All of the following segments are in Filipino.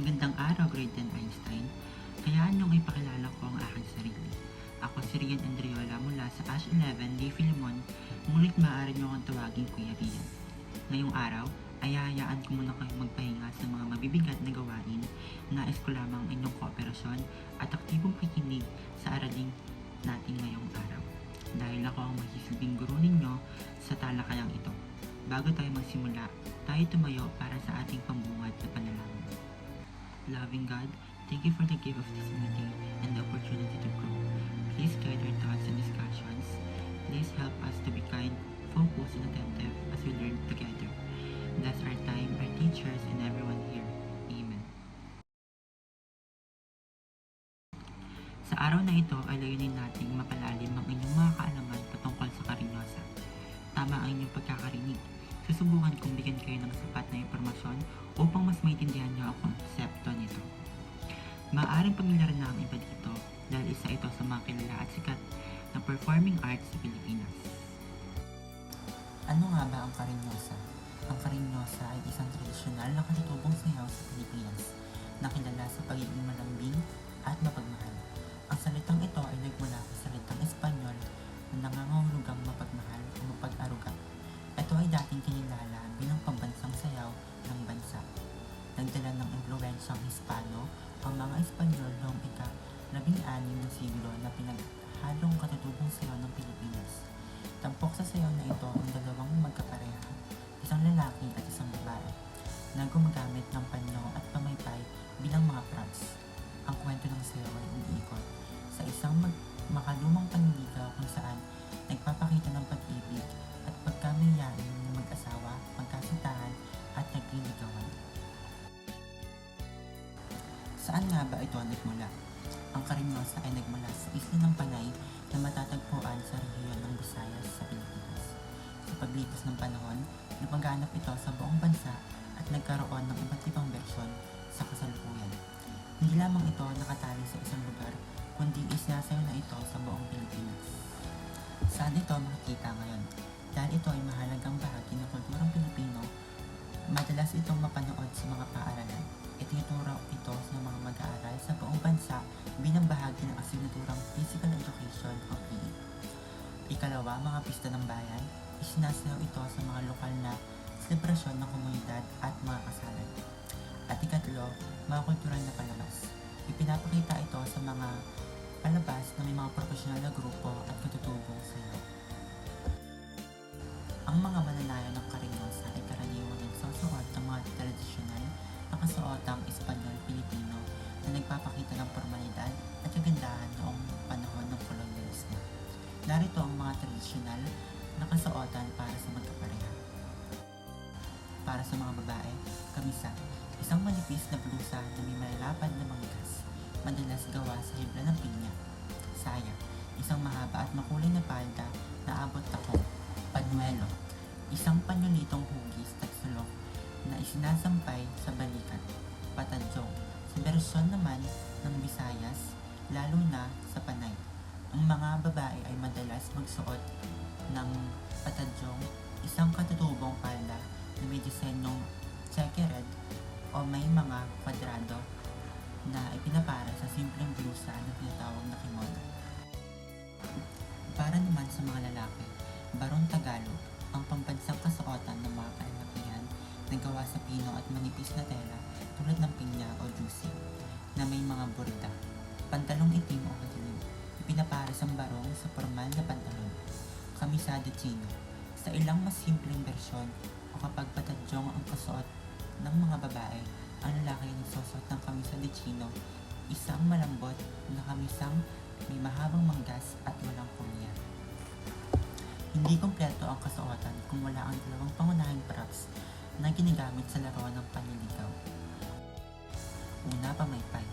Magandang araw, Grade 10 Einstein. Hayaan niyong ipakilala ko ang aking sarili. Ako si Rian Andriola mula sa Ash 11, Lee Filimon, ngunit maaari niyo akong tawagin Kuya Rian. Ngayong araw, ay hahayaan ko muna kayong magpahinga sa mga mabibigat na gawain. Nais ko lamang inyong kooperasyon at aktibong pakikinig sa araling natin ngayong araw. Dahil ako ang magsisilbing guro ninyo sa talakayang ito. Bago tayo magsimula, tayo tumayo para sa ating pambungad na panalangin. Loving God, thank you for the gift of this meeting and the opportunity to grow. Please guide our thoughts and discussions. Please help us to be kind, focused, and attentive as we learn together. Bless our time, our teachers, and everyone here. Amen. Sa araw na ito ay layunin nating mapalalim ang inyong mga kaalaman patungkol sa Karinyosa. Tama ang inyong pagkakarinig. Susubukan kong bigyan kayo ng sapat na impormasyon upang mas maintindihan niyo ang konsepto nito. Maaaring pamilyar na ang iba dito dahil isa ito sa mga kilala at sikat na performing arts sa Pilipinas. Ano nga ba ang Karinyosa? Ang Karinyosa ay isang tradisyonal na katutubong sayaw sa Pilipinas na kilala sa pagiging malambing at mapagmahal. Ang salitang ito ay nagmula sa salitang Espanyol na nangangahulugang mapagmahal o mapag-aruga. Ito ay dating kinilala bilang pambansang sayaw ng bansa. Nagdala ng impluwensyang Hispano ang mga Espanyol noong ika-16 na siglo na pinaghalong katutubong sayaw ng Pilipinas. Tampok sa sayaw na ito ang dalawang magkapareha, isang lalaki at isang babae, na gumagamit ng panyo at pamaypay bilang mga props. Ang kwento ng sayaw ay umiikot sa isang makalumang panliligaw kung saan nagpapakita ng pag-ibig at pagkamayayain ng mag-asawa, magkasintahan at nagliligawan. Saan nga ba ito nagmula? Ang Karinyosa ay nagmula sa isla ng Panay na matatagpuan sa rehiyon ng Visayas sa Pilipinas. Sa paglipas ng panahon, lumaganap ito sa buong bansa at nagkaroon ng iba't ibang bersyon sa kasalukuyan. Hindi lamang ito nakatali sa isang lugar, kundi isinasayaw na ito sa buong Pilipinas. Saan ito makikita ngayon? Dahil ito ay mahalagang bahagi ng kulturang Pilipino, madalas itong mapanood sa mga paaralan. Itinuturo ito sa mga mag-aaral sa buong bansa bilang bahagi ng asignaturang Physical Education o PE. Ikalawa, mga pista ng bayan, isinasayaw ito sa mga lokal na selebrasyon ng komunidad at mga kasalan. At ikatlo, mga kultural na palabas. Ipinapakita ito sa mga palabas na may mga profesional na grupo at katutubong sayaw. Ang mga mananayaw ng Karinyosa ay karaniwang nagsusuot ng mga tradisyonal na kasuotang Espanyol-Pilipino na nagpapakita ng formalidad at kagandahan noong panahon ng kolonyalismo. Narito ang mga tradisyonal na kasuotan para sa magkapareha. Para sa mga babae, kamisa, isang manipis na blusa na may malalapad na manggas, madalas gawa sa hibla ng pinya. Saya, isang mahaba at makulay na palda na abot takong. Panuelo, isang panyolitong hugis at sulok na isinasampay sa balikat. Patadyong, sa bersyon naman ng Visayas, lalo na sa Panay. Ang mga babae ay madalas magsuot ng patadyong, isang katutubong palda na may disenyong checkered o may mga kwadrado na ipinapara sa simpleng blusa na tinatawag na kimono. Para naman sa mga lalaki, Barong Tagalog, ang pambansang kasuotan ng mga kalalakihan na gawa sa pino at manipis na tela tulad ng pinya o juicy na may mga borda, pantalong itim o madilim, ipinapara sa barong sa formal na pantalon. Kamisa de chino, sa ilang mas simpleng bersyon o kapag patadyong ang kasuot ng mga babae, ang lalaki ay nagsusot ng kamisa de chino, isang malambot na kamisang may mahabang manggas at walang kulya. Hindi kumpleto ang kasuotan kung wala ang dalawang pangunahing props na ginagamit sa laro ng panliligaw. Una, pamaypay.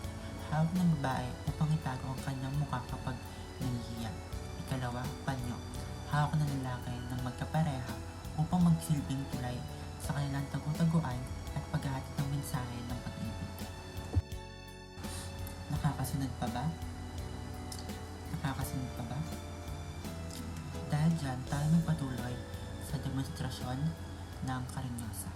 Hawak ng babae upang itago ang kanyang mukha kapag nahihiya. Ikalawa, panyo. Hawak ng lalaki ng magkapareha upang magsilbing tulay sa kanilang tagu-taguan at paghahatid ng mensahe ng pag-ibig. Nakakasunod pa ba? Dahil dyan, tayo magpatuloy sa demonstrasyon ng Karinyosa.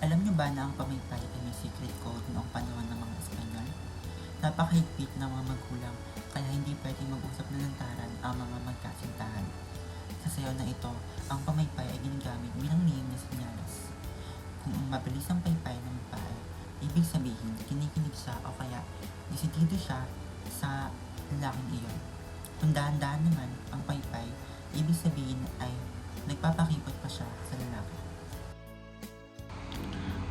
Alam niyo ba na ang pamaypay ay may secret code noong panahon ng mga Espanyol? Napakahigpit ng mga magulang kaya hindi pwedeng mag-usap na lantaran ang mga magkasintahan. Sa sayaw na ito, ang pamaypay ay ginagamit bilang lihim na sinyalis. Kung mabilis ang paypay ng babae, ibig sabihin kinikilig siya o kaya desidido siya sa lalaking iyon. Kung dahan-dahan naman ang paypay, ibig sabihin ay nagpapakipot pa siya sa lalaki.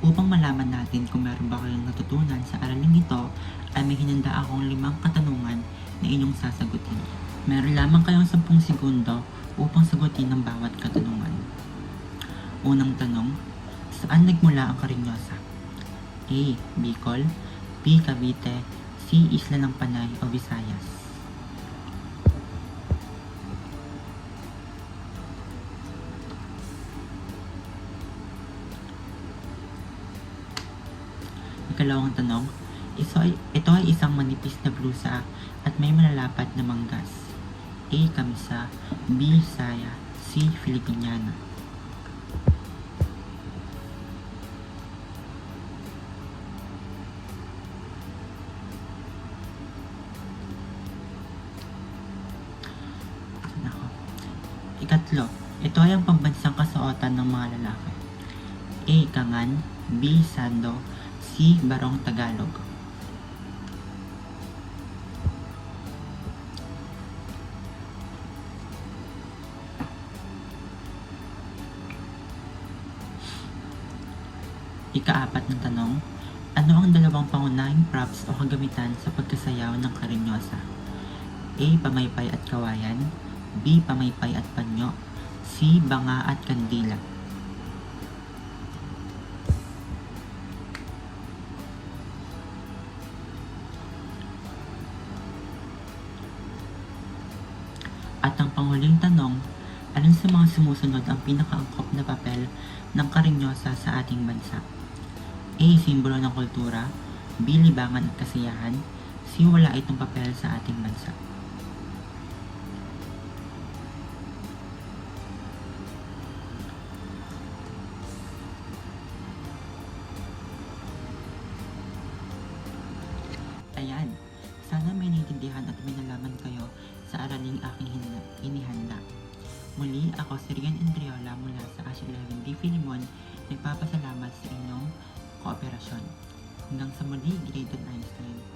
Upang malaman natin kung meron ba kayong natutunan sa araling ito, ay may hinanda akong 5 katanungan na inyong sasagutin. Meron lamang kayong 10 segundo upang sagutin ang bawat katanungan. Unang tanong, saan nagmula ang Karinyosa? A. Bicol, B. Cavite, C. Isla ng Panay o Visayas. Ikalawang tanong, ito ay isang manipis na blusa at may malalapat na manggas. A. Kamisa, B. Saya, C. Filipiniana. Ikatlo, ito ay ang pambansang kasuotan ng mga lalaki. A. Kangan, B. Sando, C. Barong Tagalog. Ika-4 ng tanong, ano ang dalawang pangunahing props o kagamitan sa pagkasayaw ng Karinyosa? A. Pamaypay at kawayan, B. Pamaypay at panyo, C. Banga at kandila. At ang panghuling tanong, alin sa mga sumusunod ang pinakaangkop na papel ng Karinyosa sa ating bansa? A. Simbolo ng kultura, B. Libangan at kasiyahan, C. Wala itong papel sa ating bansa. Ayan, sana may naiintindihan at may nalaman kayo sa araling aking inihanda. Muli, ako si Rian Andriola mula sa Asia 11D Filimon, nagpapasalamat sa inyong kooperasyon. Hanggang sa muli, Grade 9 Einstein.